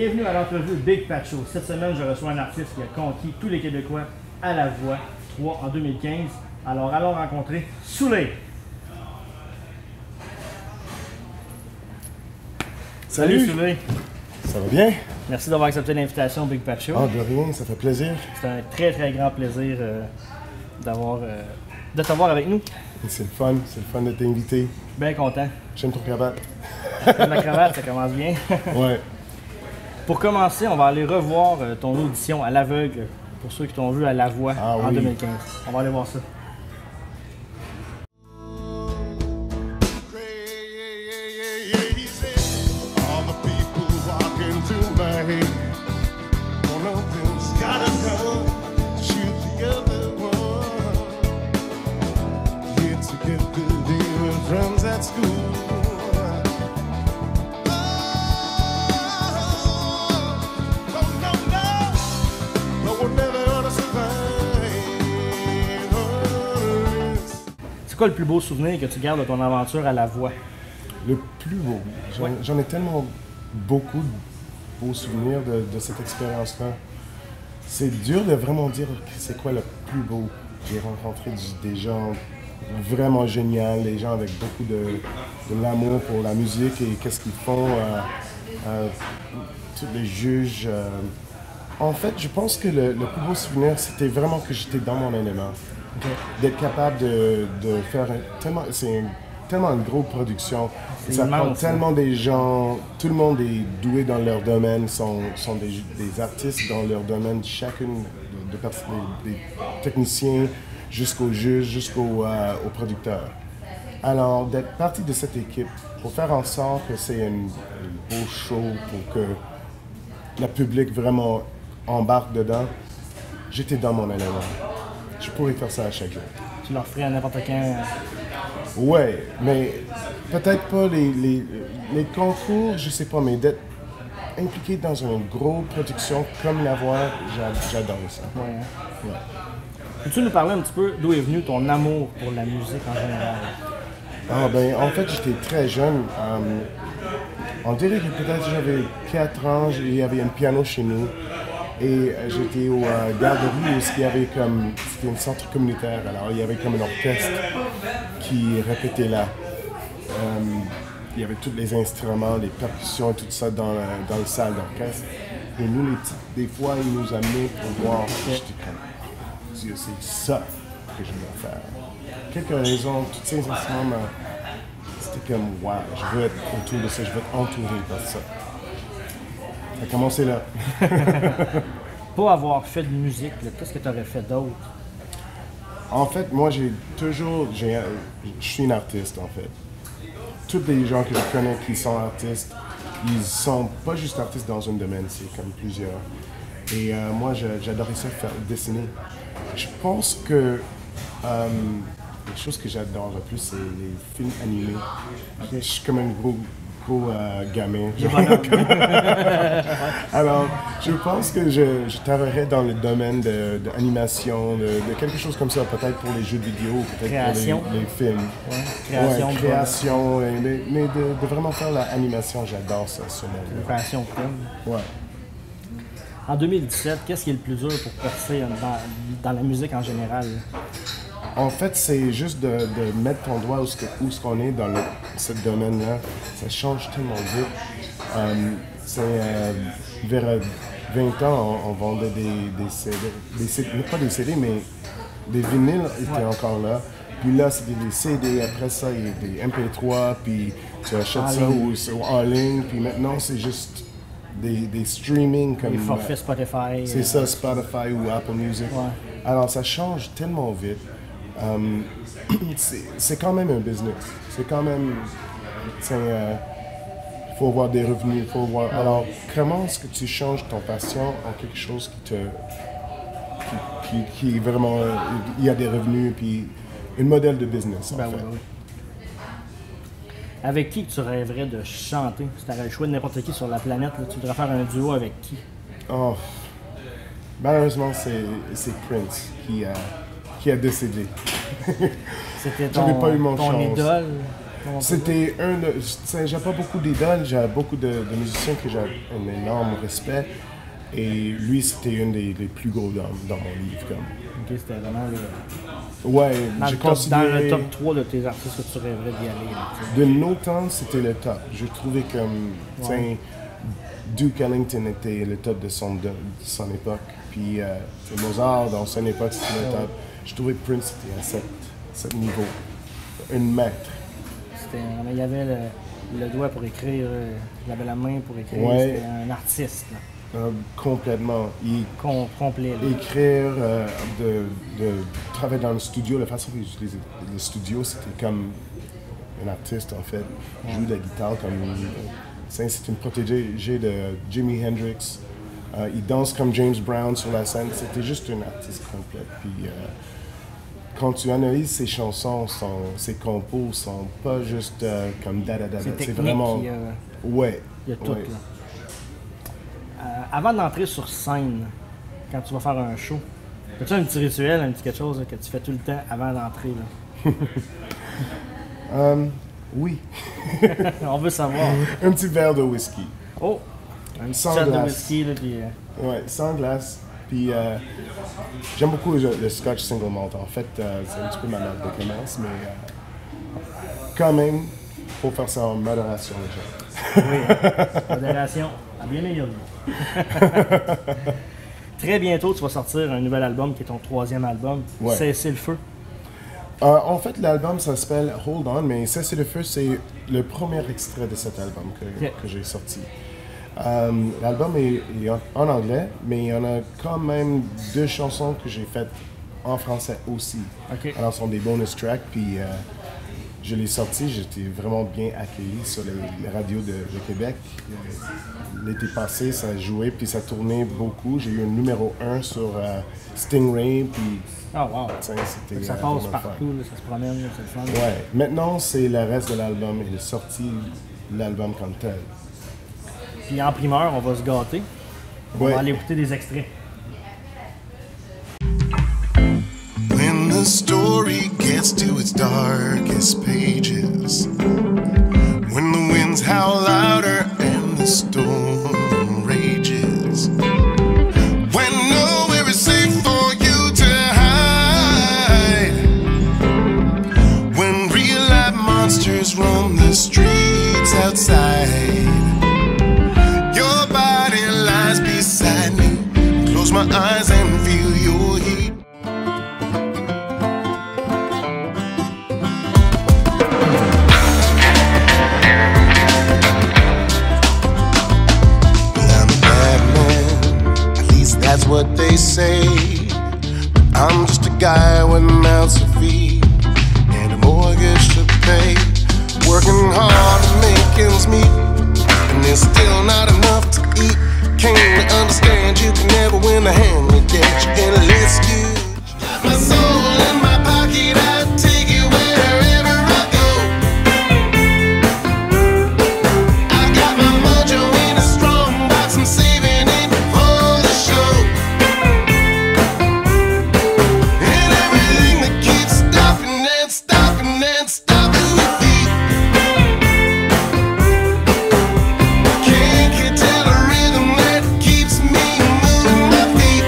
Bienvenue à l'entrevue Big Fat Show. Cette semaine, je reçois un artiste qui a conquis tous les Québécois à la voix 3 en 2015. Alors, allons rencontrer Soulé. Salut Soulé. Ça va bien? Merci d'avoir accepté l'invitation au Big Fat Show. Ah, de rien, ça fait plaisir. C'est un très grand plaisir de t'avoir avec nous. C'est le fun de t'inviter. Bien content. J'aime ton cravate. La cravate, ça commence bien. Ouais. Pour commencer, on va aller revoir ton audition à l'aveugle pour ceux qui t'ont vu à la voix en 2015. On va aller voir ça. C'est quoi le plus beau souvenir que tu gardes de ton aventure à la voix? Le plus beau. J'en ai tellement beaucoup de beaux souvenirs de cette expérience-là. C'est dur de vraiment dire c'est quoi le plus beau. J'ai rencontré des gens vraiment géniaux, des gens avec beaucoup de l'amour pour la musique et qu'est-ce qu'ils font, tous les juges. En fait, je pense que le plus beau souvenir, c'était vraiment que j'étais dans mon élément. Okay. D'être capable de faire c'est tellement une grosse production. Ça prend tellement des gens, tout le monde est doué dans leur domaine, sont des artistes dans leur domaine, chacune des techniciens jusqu'aux juges, jusqu'aux producteurs. Alors, d'être partie de cette équipe pour faire en sorte que c'est un beau show, pour que le public vraiment embarque dedans, j'étais dans mon élément. Je pourrais faire ça à chaque jour. Tu leur ferais à n'importe quand? Ouais, mais peut-être pas les concours, je sais pas, mais d'être impliqué dans une grosse production comme La Voix, j'adore ça. Ouais. Ouais. Peux-tu nous parler un petit peu d'où est venu ton amour pour la musique en général? Ah ben, en fait, j'étais très jeune. On dirait que peut-être j'avais 4 ans, il y avait un piano chez nous. Et j'étais aux garderies où c'était un centre communautaire, alors il y avait comme un orchestre qui répétait là. Il y avait tous les instruments, les percussions et tout ça dans la salle d'orchestre. Et nous, les petits, des fois, ils nous amenaient pour voir. J'étais comme, Dieu, c'est ça que je veux faire. Quelques raisons, tous ces instruments, c'était comme, wow, je veux être autour de ça, je veux être entouré par ça. Ça a commencé là. Pour avoir fait de musique, qu'est-ce que tu aurais fait d'autre? En fait, moi, je suis un artiste, en fait. Tous les gens que je connais qui sont artistes, ils sont pas juste artistes dans un domaine, c'est comme plusieurs. Et moi, j'adorais ça, dessiner. Je pense que les choses que j'adore le plus, c'est les films animés. Okay. Je suis comme un gros gamin. Alors, je pense que je travaillerais dans le domaine de l'animation, de quelque chose comme ça, peut-être pour les jeux vidéo, peut-être pour les films. Ouais, création, mais de vraiment faire l'animation, j'adore ça, ce monde-là. Création film. Ouais. En 2017, qu'est-ce qui est le plus dur pour percer dans la musique en général? En fait, c'est juste de mettre ton doigt où ce qu'on est dans ce domaine-là. Ça change tellement vite. Vers 20 ans, on vendait des CD. Pas des CD, mais des vinyles étaient encore là. Puis là, c'était des CD. Après ça, il y a des MP3. Puis tu achètes ça ou en ligne. Puis maintenant, c'est juste des streaming comme... Des forfaits Spotify. C'est ça, Spotify ou Apple Music. Ouais. Alors, ça change tellement vite. C'est quand même un business. C'est quand même... il faut avoir des revenus, il faut avoir... Alors, comment est-ce que tu changes ton passion en quelque chose qui vraiment... il y a des revenus, puis un modèle de business, en fait. Oui. Avec qui tu rêverais de chanter? Si tu avais le choix de n'importe qui sur la planète, là, tu voudrais faire un duo avec qui? Oh, malheureusement, c'est Prince qui a décédé. C'était J'avais pas eu mon ton chance. idole? C'était j'ai pas beaucoup d'idoles, j'ai beaucoup de musiciens que j'ai un énorme respect. Et lui, c'était un des plus gros dans mon livre. Comme. Ok, c'était vraiment ouais, j'ai considéré... Dans le top 3 de tes artistes que tu rêverais d'y aller. Là, de nos temps, c'était le top. Je trouvais comme, Duke Ellington était le top de son époque. Puis Mozart, dans son époque, c'était le top. Je trouvais que Prince était à ce niveau. Une maître. Il y avait le doigt pour écrire, il avait la main pour écrire. C'était un artiste. Là. Complètement. Complet. Là. Écrire, de travailler dans le studio, la façon qu'il utilisait le studio, c'était comme un artiste en fait. Il joue de la guitare comme c'est une protégée de Jimi Hendrix. Il danse comme James Brown sur la scène. C'était juste un artiste complet. Puis quand tu analyses ses chansons, ses compos sont pas juste comme da-da-da. C'est vraiment. Ouais. Il y a tout là. Avant d'entrer sur scène, quand tu vas faire un show, as-tu un petit rituel, un petit quelque chose là, que tu fais tout le temps avant d'entrer? Oui. On veut savoir. Un petit verre de whisky. Oh! Un petit sans shot glace. de whisky. Là, puis, ouais, sans glace. Puis j'aime beaucoup le scotch single malt. En fait, c'est un petit peu ma marque de commerce, mais quand même, il faut faire ça en modération, les gens. Oui, modération a bien meilleur vie. Très bientôt, tu vas sortir un nouvel album qui est ton 3e album, ouais. Cesser le feu. En fait, l'album ça s'appelle Hold On, mais Cesser le feu, c'est le premier extrait de cet album que j'ai sorti. L'album est en anglais, mais il y en a quand même 2 chansons que j'ai faites en français aussi. Okay. Alors, ce sont des bonus tracks, puis je l'ai sorti, j'étais vraiment bien accueilli sur les radios de Québec. L'été passé, ça a joué, puis ça tournait beaucoup. J'ai eu un numéro 1 sur Stingray, puis... Oh wow! Ça passe partout, là, ça se promène, c'est le fun. Ouais. Maintenant, c'est le reste de l'album. Il est sorti, l'album comme tel. Puis en primeur, on va se gâter. On va aller écouter des extraits. When the story gets to its darkest pages, when the winds howl louder and the storm rages, when nowhere is safe for you to hide, when real life monsters roam the streets outside, your body lies beside me. Close my eyes and feel your heat. That's what they say. I'm just a guy with mouths to feed and a mortgage to pay. Working hard to make ends meet, and there's still not enough to eat. Can't understand you can never win the hand me that you enlist you. Got my soul in my pocket, I'd take it wherever I go. I got my mojo in a strong box, I'm saving it for the show. And everything that keeps stopping and stopping and stopping your feet. Can't you tell the rhythm that keeps me moving my feet?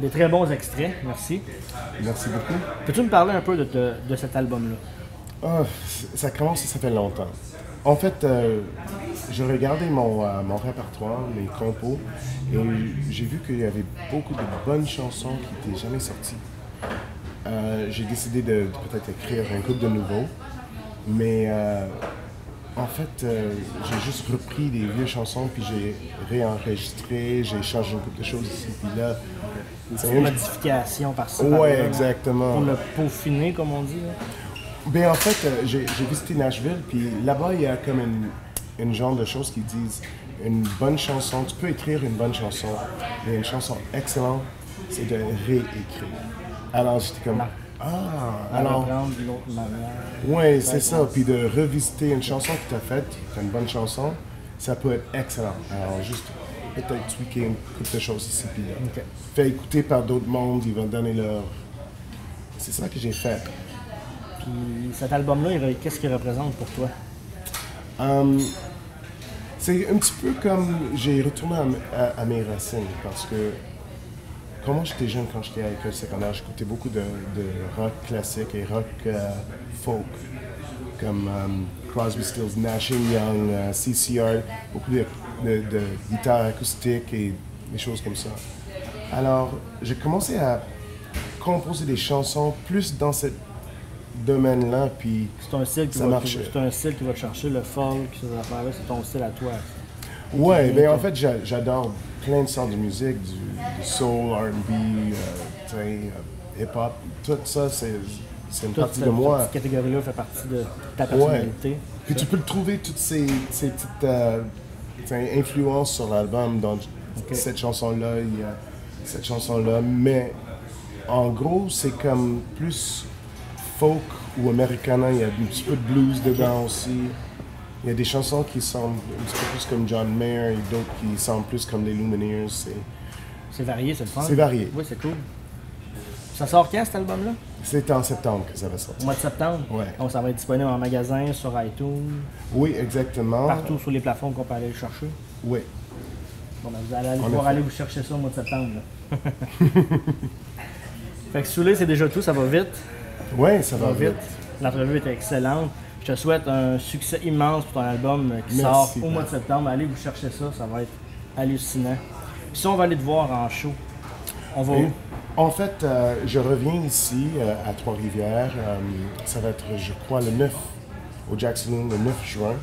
Des très bons extraits, merci. Merci beaucoup. Peux-tu me parler un peu de cet album-là? Ça commence, ça fait longtemps. En fait, je regardais mon répertoire, mes compos, et j'ai vu qu'il y avait beaucoup de bonnes chansons qui n'étaient jamais sorties. J'ai décidé de peut-être écrire un couple de nouveaux, mais en fait, j'ai juste repris des vieilles chansons, puis j'ai réenregistré, j'ai changé une couple de choses ici, puis là. C'est une modification par-ci. Ouais, exactement. Pour le peaufiner, comme on dit. Là. Ben en fait, j'ai visité Nashville, puis là-bas, il y a comme une genre de choses qui disent une bonne chanson, tu peux écrire une bonne chanson, mais une chanson excellente, c'est de réécrire. Alors j'étais comme, alors... d'une autre manière. Oui, c'est ça, puis de revisiter une chanson que tu as faite, une bonne chanson, ça peut être excellent. Alors juste peut-être tweaker une couple de choses ici puis là. Okay. Fait écouter par d'autres mondes, ils vont donner leur c'est ça que j'ai fait. Puis cet album-là, qu'est-ce qu'il représente pour toi? C'est un petit peu comme j'ai retourné à mes racines parce que quand j'étais jeune, quand j'étais à l'école secondaire, j'écoutais beaucoup de rock classique et rock folk comme Crosby, Stills, Nash & Young, CCR, beaucoup de guitare acoustique et des choses comme ça. Alors, j'ai commencé à composer des chansons plus dans ce domaine-là, puis c'est un style ça marchait. C'est un style qui va te chercher le folk, ces affaires-là, c'est ton style à toi. Ouais, ben en fait, j'adore plein de sortes de musique, du soul, R&B, hip-hop, tout ça, c'est une partie de moi. Cette catégorie-là fait partie de ta personnalité. Ouais. Puis tu peux le trouver, toutes ces petites influences sur l'album, dans cette chanson-là, il y a cette chanson-là, mais en gros, c'est comme plus folk ou americana, il y a un petit peu de blues dedans aussi. Il y a des chansons qui semblent un petit peu plus comme John Mayer et d'autres qui semblent plus comme les Lumineers. C'est varié, c'est le fun. C'est varié. Oui, c'est cool. Ça sort quand, cet album-là? C'est en septembre que ça va sortir. Au mois de septembre? Oui. Donc, ça va être disponible en magasin, sur iTunes? Oui, exactement. Partout sur les plateformes qu'on peut aller le chercher? Oui. Bon, ben, vous allez pouvoir aller vous chercher ça au mois de septembre. Là. Fait que Soulé, c'est déjà tout, ça va vite. Oui, ça va vite. L'entrevue était excellente. Je te souhaite un succès immense pour ton album qui sort au mois de septembre. Allez vous chercher ça, ça va être hallucinant. Puis si on va aller te voir en show, on va où? En fait, je reviens ici à Trois-Rivières. Ça va être, je crois, le 9, au Jackson Loom, le 9 juin.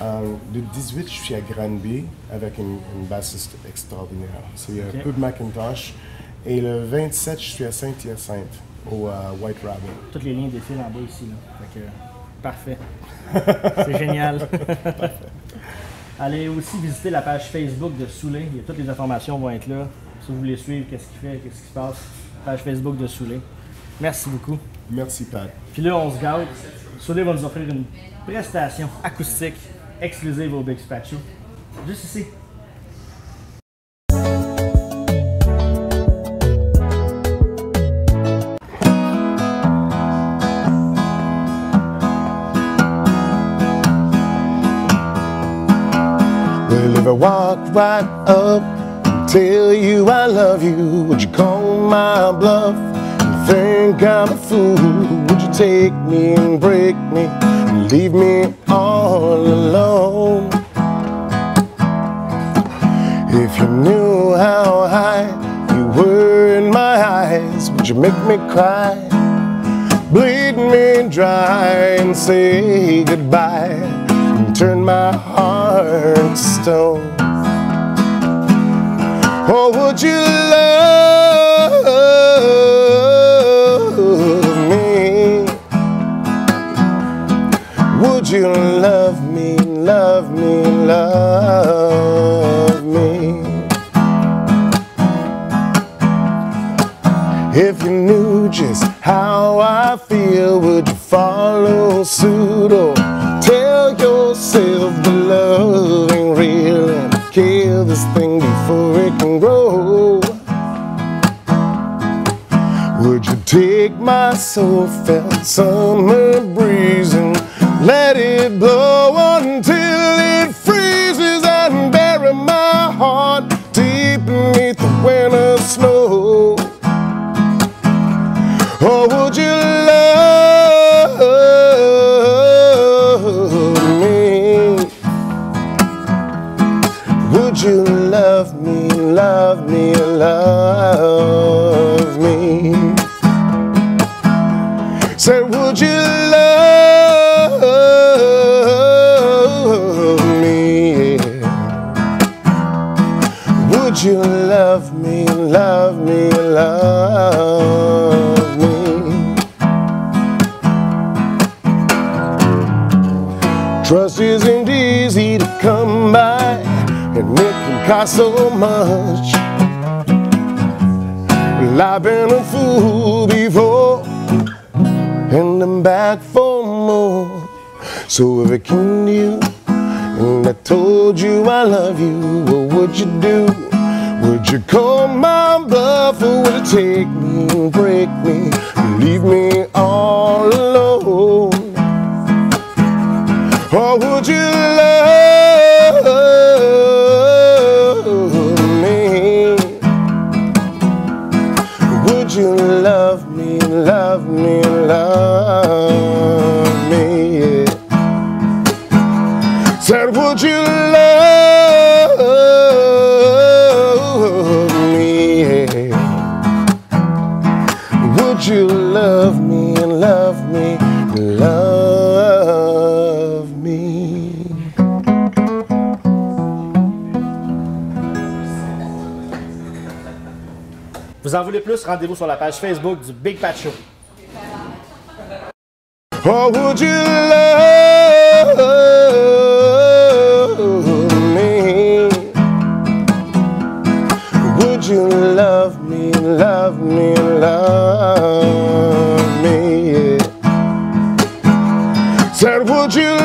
Le 18, je suis à Granby avec une bassiste extraordinaire. C'est Pub McIntosh. Et le 27, je suis à Saint-Hyacinthe, au White Rabbit. Toutes les lignes défilent en bas ici. Là. Fait que, parfait. C'est génial. Parfait. Allez aussi visiter la page Facebook de Soulé. Toutes les informations vont être là. Si vous voulez suivre, qu'est-ce qu'il fait, qu'est-ce qui se passe. Page Facebook de Soulé. Merci beaucoup. Merci, Pat. Puis là, on se gâte. Soulé va nous offrir une prestation acoustique exclusive au Big Spatio. Juste ici. Well, if I walked right up and tell you I love you, would you call my bluff and think I'm a fool? Would you take me and break me and leave me all alone? If you knew how high you were in my eyes, would you make me cry, bleed me dry and say goodbye, and turn my heart to stone? Or would you love me? Would you love me, love me, love me? If you knew just how I feel, would you follow suit or tell yourself the love ain't real and kill this thing before it can grow? Would you take my soul felt summer breeze and let it blow until it freezes and bury my heart deep beneath the winter snow? Or would you love me? Would you love me, love me, love me? Say, would you love me? Would you love me, love me, love me? Trust isn't easy to come by, and it can cost so much. Well, I've been a fool before, and I'm back for more. So if I came to you and I told you I love you, what would you do? Would you call my bluff, or would it take me and break me and leave me all alone? Or would you love me? Would you love me, love me, love me? Yeah. Said, would you love me? Yeah. Would you love me and love me, love me? Vous en voulez plus? Rendez-vous sur la page Facebook du Big Pat Show. Or would you love me? Would you love me, love me, love me? Yeah. Said, would you